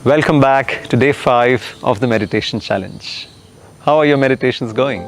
Welcome back to day 5 of the meditation challenge. How are your meditations going?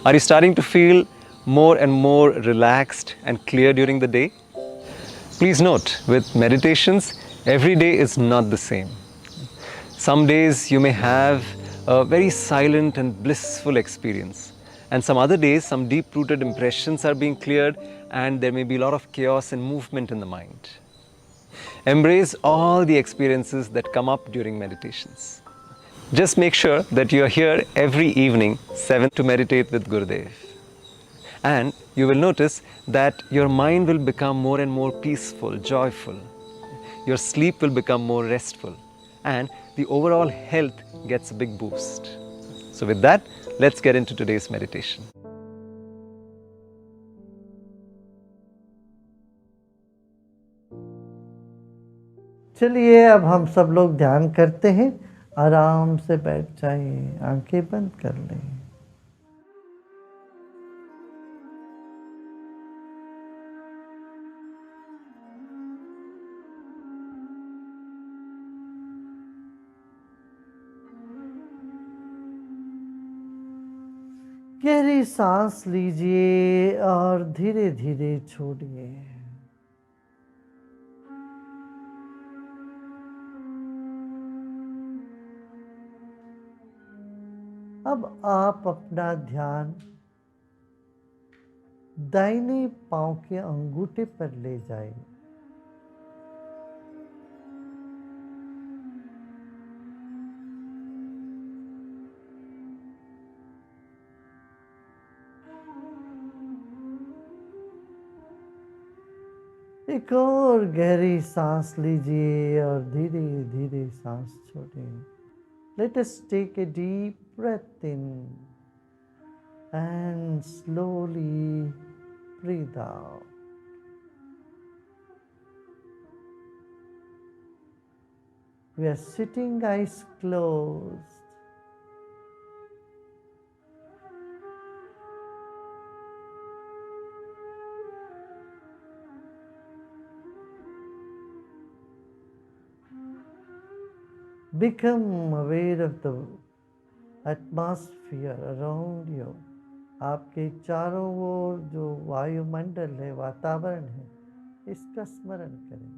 Are you starting to feel more and more relaxed and clear during the day? Please note, with meditations, every day is not the same. Some days you may have a very silent and blissful experience, and some other days, some deep rooted impressions are being cleared, and there may be a lot of chaos and movement in the mind. Embrace all the experiences that come up during meditations. Just make sure that you are here every evening, 7 to meditate with Gurudev. And you will notice that your mind will become more and more peaceful, joyful. Your sleep will become more restful. And the overall health gets a big boost. So with that, let's get into today's meditation. चलिए अब हम सब लोग ध्यान करते हैं। आराम से बैठ जाइए, आंखें बंद कर लें। गहरी सांस लीजिए और धीरे धीरे छोड़िए। अब आप अपना ध्यान दाहिने पांव के अंगूठे पर ले जाइए। एक और गहरी सांस लीजिए और धीरे धीरे सांस छोड़िए। Let us take a deep breath in and slowly breathe out. We are sitting eyes closed. Become aware of the atmosphere around you. आपके चारों ओर जो वायुमंडल है, वातावरण है, इसका स्मरण करें।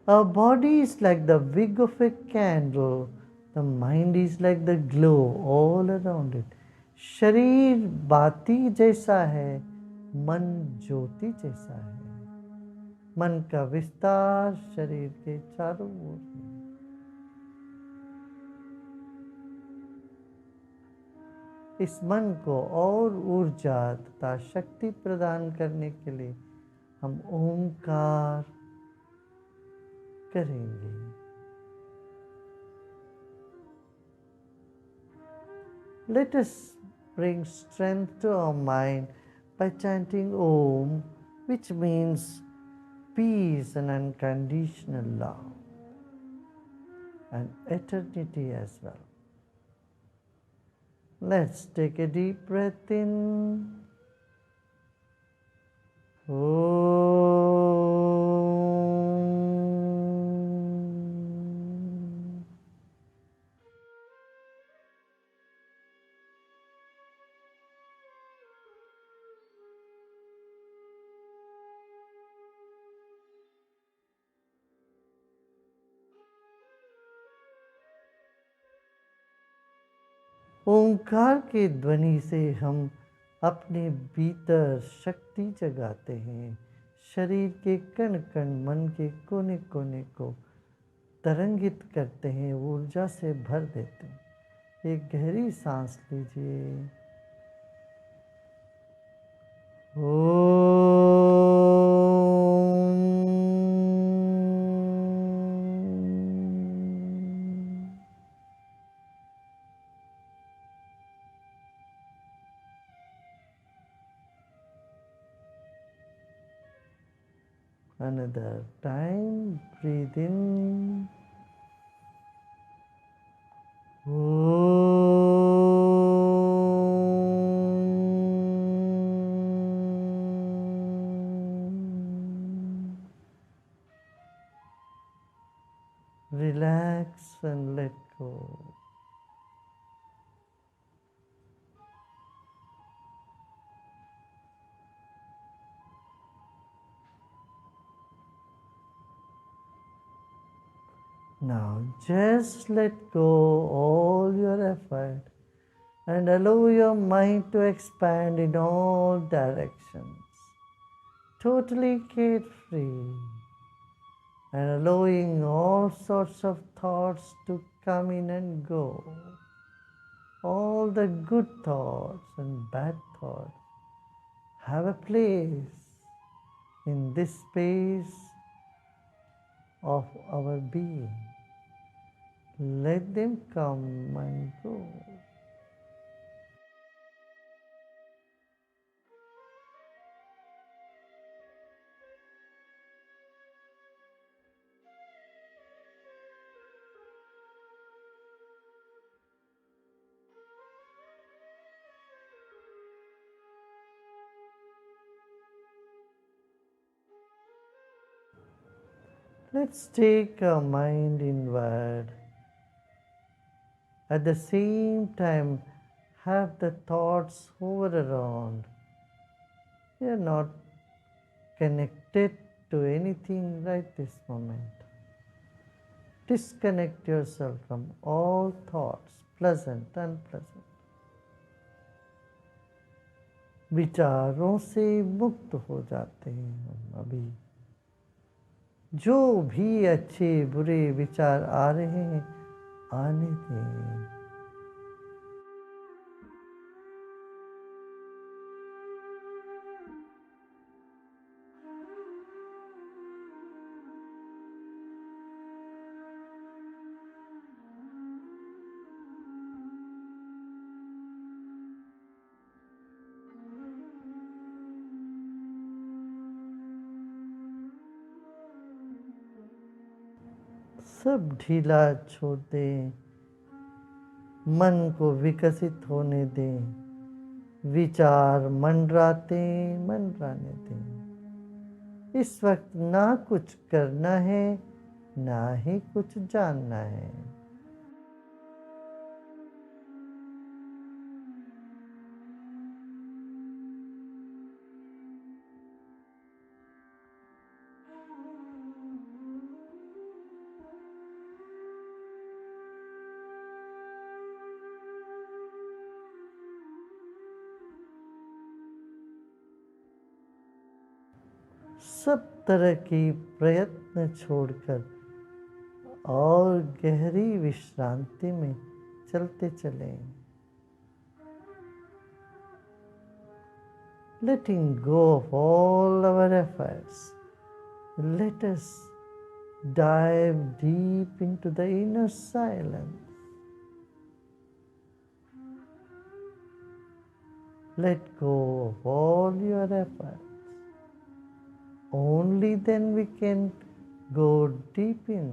Our body is like the wick of a candle. The mind is like the glow all around it. शरीर बाती जैसा है, मन ज्योति जैसा है। मन का विस्तार शरीर के चारों ओर है। इस मन को और ऊर्जा तथा शक्ति प्रदान करने के लिए हम ओंकार करेंगे। Let us bring strength to our mind by chanting Om, which means peace and unconditional love and eternity as well. Let's take a deep breath in. ओंकार के ध्वनि से हम अपने भीतर शक्ति जगाते हैं। शरीर के कण कण, मन के कोने कोने को तरंगित करते हैं, ऊर्जा से भर देते हैं। एक गहरी सांस लीजिए। Another time, breathe in. Relax and let go. Now just let go all your effort and allow your mind to expand in all directions, totally carefree, and allowing all sorts of thoughts to come in and go. All the good thoughts and bad thoughts have a place in this space of our being. Let them come and go. Let's take our mind inward. At the same time, have the thoughts hover around. You are not connected to anything right this moment. Disconnect yourself from all thoughts, pleasant, unpleasant. विचारों से मुक्त हो जाते हैं हम अभी. जो भी अच्छे बुरे विचार आ रहे हैं आने दें. सब ढीला छोड़ दें, मन को विकसित होने दें, विचार मंडराने दें. इस वक्त ना कुछ करना है ना ही कुछ जानना है. सब तरह की प्रयत्न छोड़कर और गहरी विश्रांति में चलते चलें. Letting go of all our efforts, let us dive deep into the inner silence. Let go of all your efforts. Only then we can go deep in.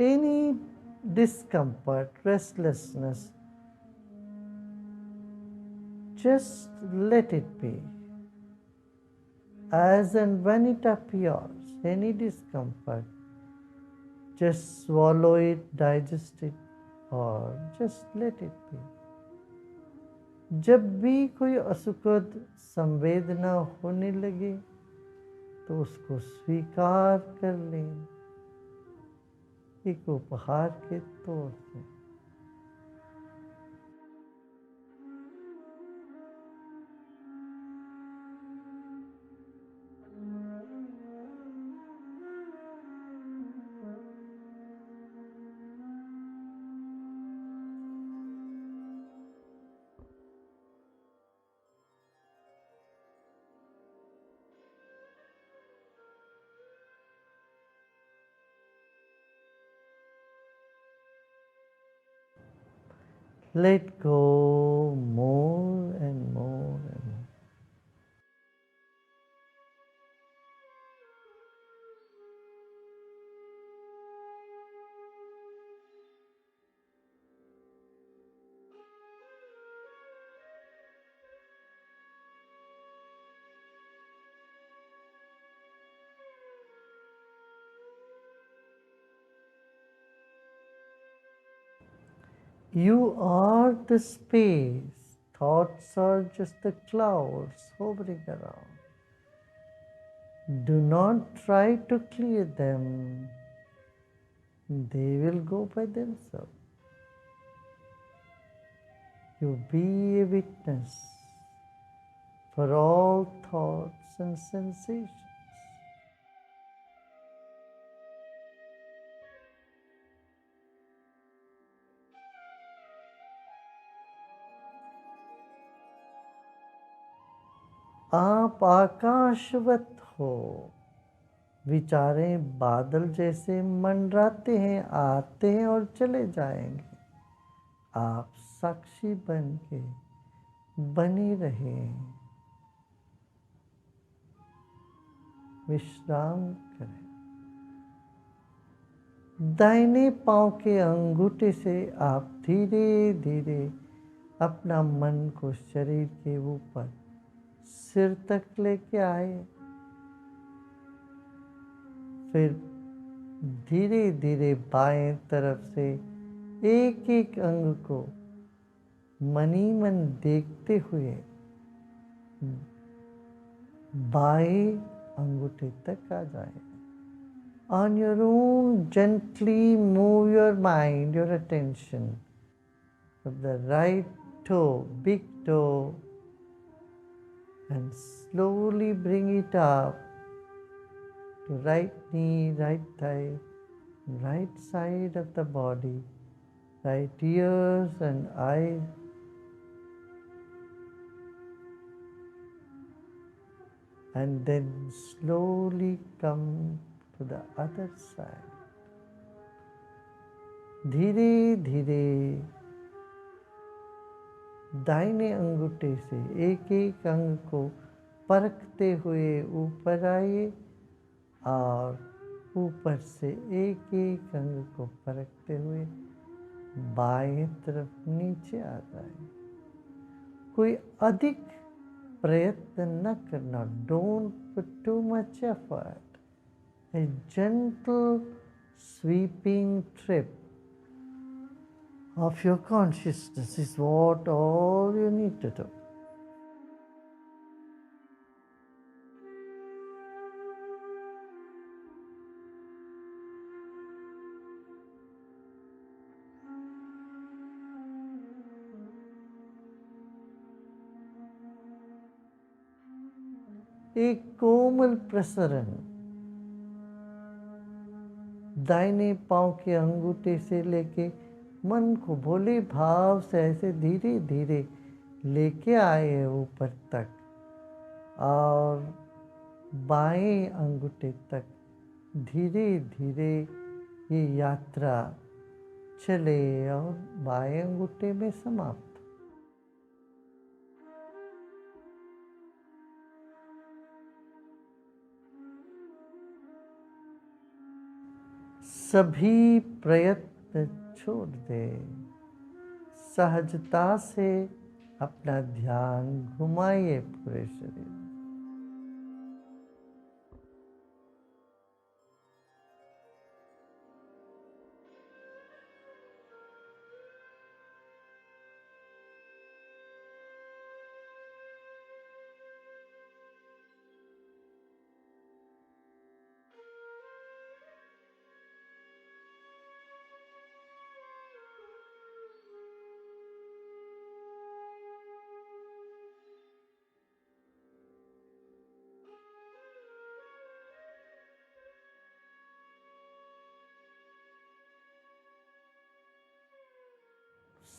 Any discomfort, restlessness, just let it be. As and when it appears, any discomfort, just swallow it, digest it, or just let it be. जब भी कोई असुखद संवेदना होने लगे तो उसको स्वीकार कर लें, एक उपहार के तौर पे. Let go more and more and more. You are the space. Thoughts are just the clouds hovering around. Do not try to clear them. They will go by themselves. You be a witness for all thoughts and sensations. आप आकाशवत हो। विचारें बादल जैसे मंडराते हैं, आते हैं और चले जाएंगे। आप साक्षी बन के बनी रहे। विश्राम करें। दाहिने पांव के अंगूठे से आप धीरे धीरे अपना मन को शरीर के ऊपर सिर तक लेके आए। फिर धीरे धीरे बाएं तरफ से एक एक अंग को मन ही मन देखते हुए बाएं अंगूठे तक आ जाए। On your own, gently move your mind, your attention from the right toe, big toe, and slowly bring it up to right knee, right thigh, right side of the body, right ears and eyes. And then slowly come to the other side. धीरे धीरे दाहिने अंगूठे से एक एक अंग को परखते हुए ऊपर आइए और ऊपर से एक एक अंग को परखते हुए बाएं तरफ नीचे आ जाए। कोई अधिक प्रयत्न न करना। Don't put too much effort. A gentle sweeping trip of your consciousness is what all you need to do. एक कोमल प्रसरण दाहिने पांव के अंगूठे से लेके मन को भोले भाव से ऐसे धीरे धीरे लेके आए ऊपर तक और बाएं अंगूठे तक धीरे धीरे ये यात्रा चले और बाएं अंगूठे में समाप्त। सभी प्रयत्न छोड़ दे। सहजता से अपना ध्यान घुमाइए पूरे शरीर।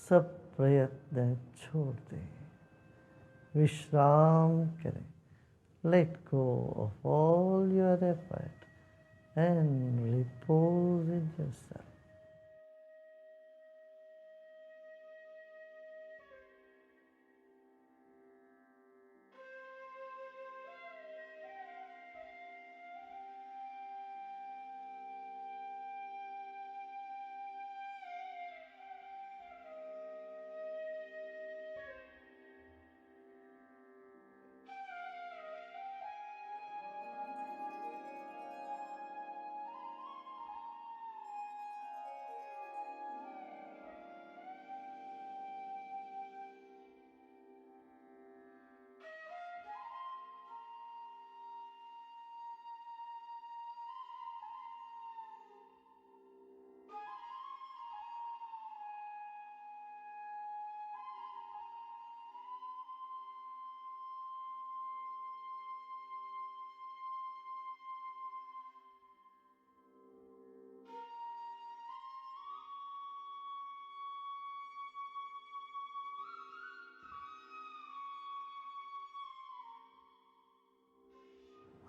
सब प्रयत्न छोड़ दें। विश्राम करें। Let go of all your effort and repose in yourself.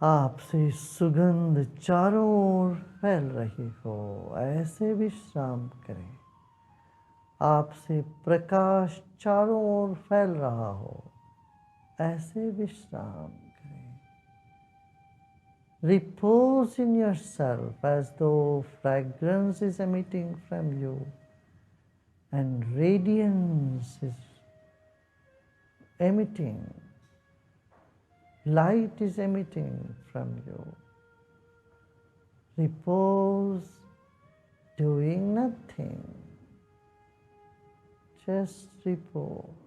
आपसे सुगंध चारों ओर फैल रही हो, ऐसे विश्राम करें। आपसे प्रकाश चारों ओर फैल रहा हो, ऐसे विश्राम करें। Repose in yourself as though fragrance is emitting from you and radiance is emitting, light is emitting from you. Repose, doing nothing, just repose.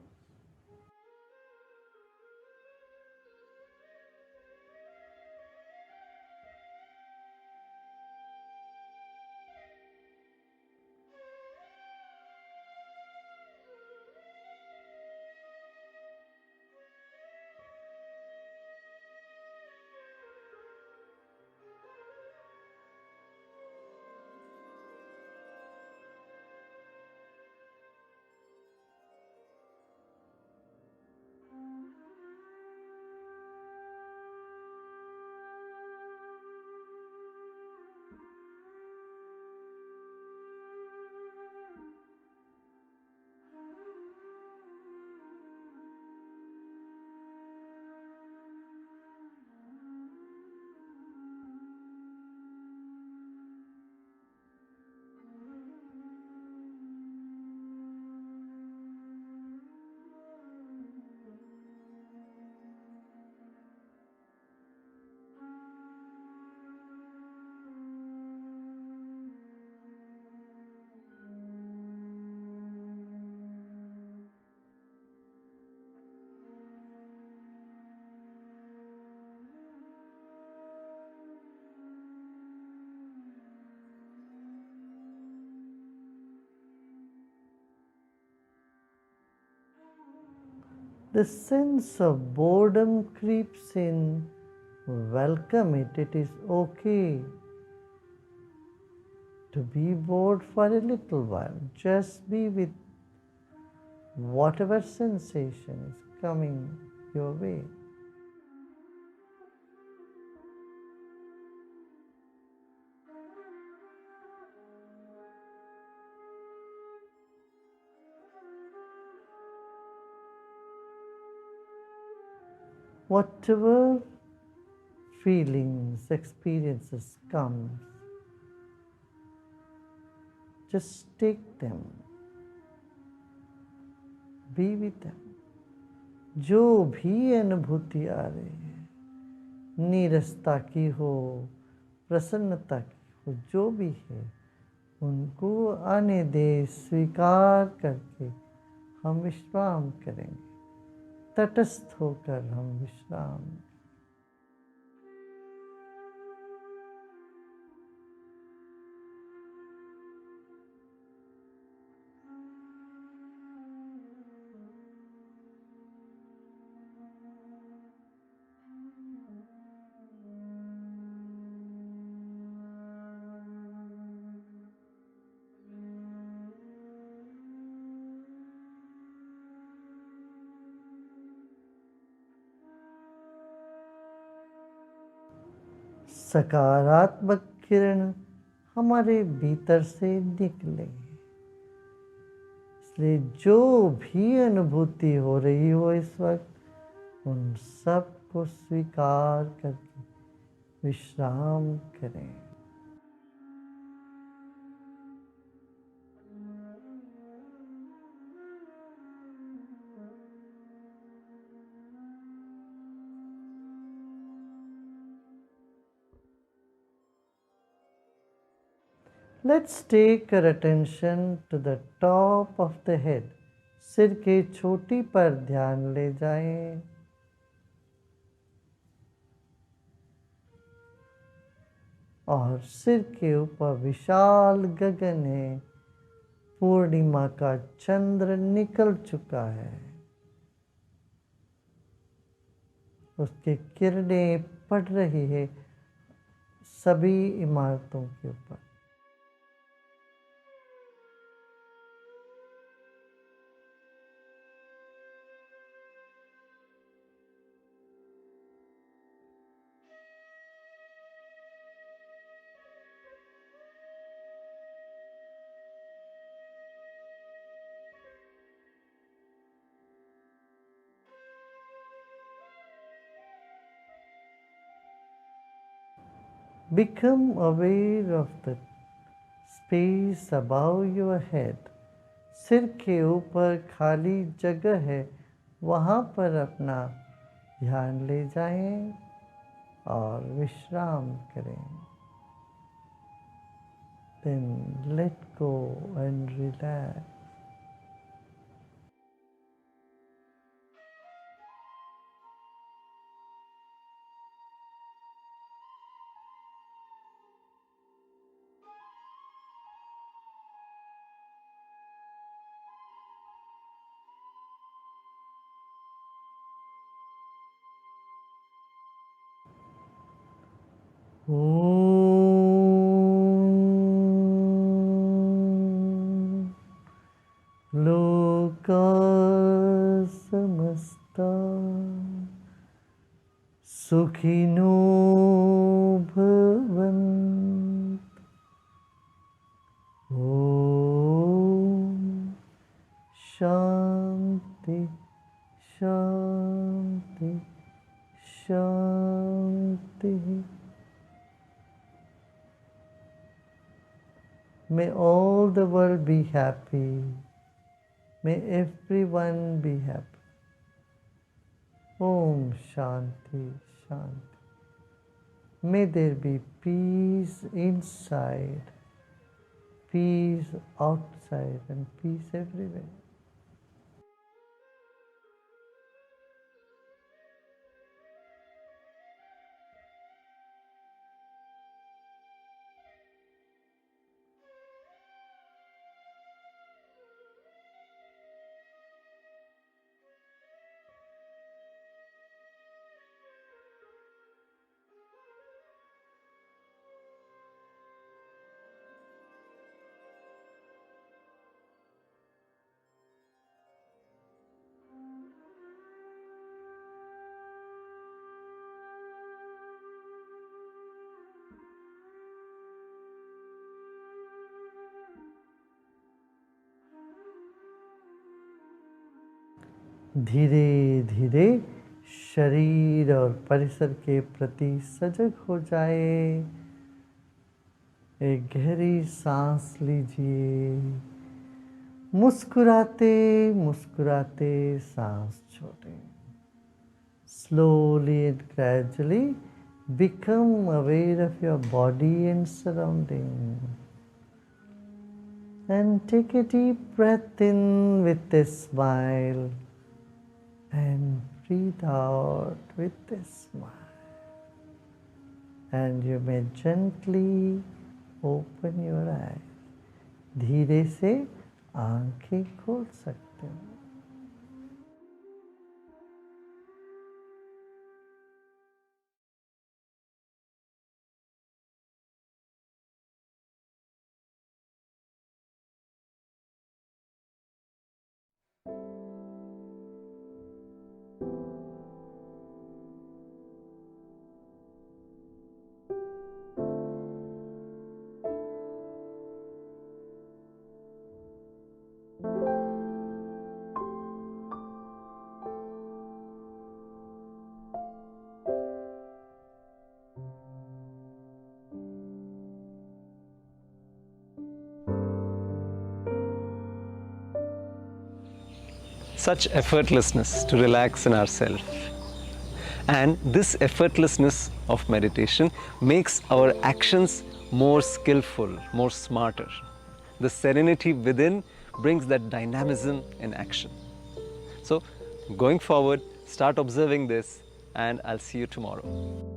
The sense of boredom creeps in. Welcome it. It is okay to be bored for a little while. Just be with whatever sensation is coming your way. Whatever feelings, experiences comes, just take them, be with them. जो भी अनुभूति आ रही है, नीरसता की हो, प्रसन्नता की हो, जो भी है, उनको आने दे, स्वीकार करके हम विश्राम करेंगे। तटस्थ होकर हम विश्राम। सकारात्मक किरण हमारे भीतर से निकले, इसलिए जो भी अनुभूति हो रही हो इस वक्त, उन सब को स्वीकार करके विश्राम करें। Let's take our attention to the top of the head. सिर के चोटी पर ध्यान ले जाएं। और सिर के ऊपर विशाल गगन है, पूर्णिमा का चंद्र निकल चुका है, उसके किरणें पड़ रही है सभी इमारतों के ऊपर। Become aware of the space above your head. सिर के ऊपर खाली जगह है, वहाँ पर अपना ध्यान ले जाएं और विश्राम करें. Then let go and relax. Om Loka Samasta Sukhino Bhavantu. Om Shanti Shanti Shanti. May all the world be happy. May everyone be happy. Om Shanti Shanti. May there be peace inside, peace outside, and peace everywhere. धीरे धीरे शरीर और परिसर के प्रति सजग हो जाए. एक गहरी सांस लीजिए. मुस्कुराते मुस्कुराते सांस छोड़ें. Slowly and gradually become aware of your body and surroundings. And take a deep breath in with a smile. And breathe out with a smile. And you may gently open your eyes. धीरे से आंखें खोल सकते हो. Such effortlessness to relax in ourselves. And this effortlessness of meditation makes our actions more skillful, more smarter. The serenity within brings that dynamism in action. So, going forward, start observing this, and I'll see you tomorrow.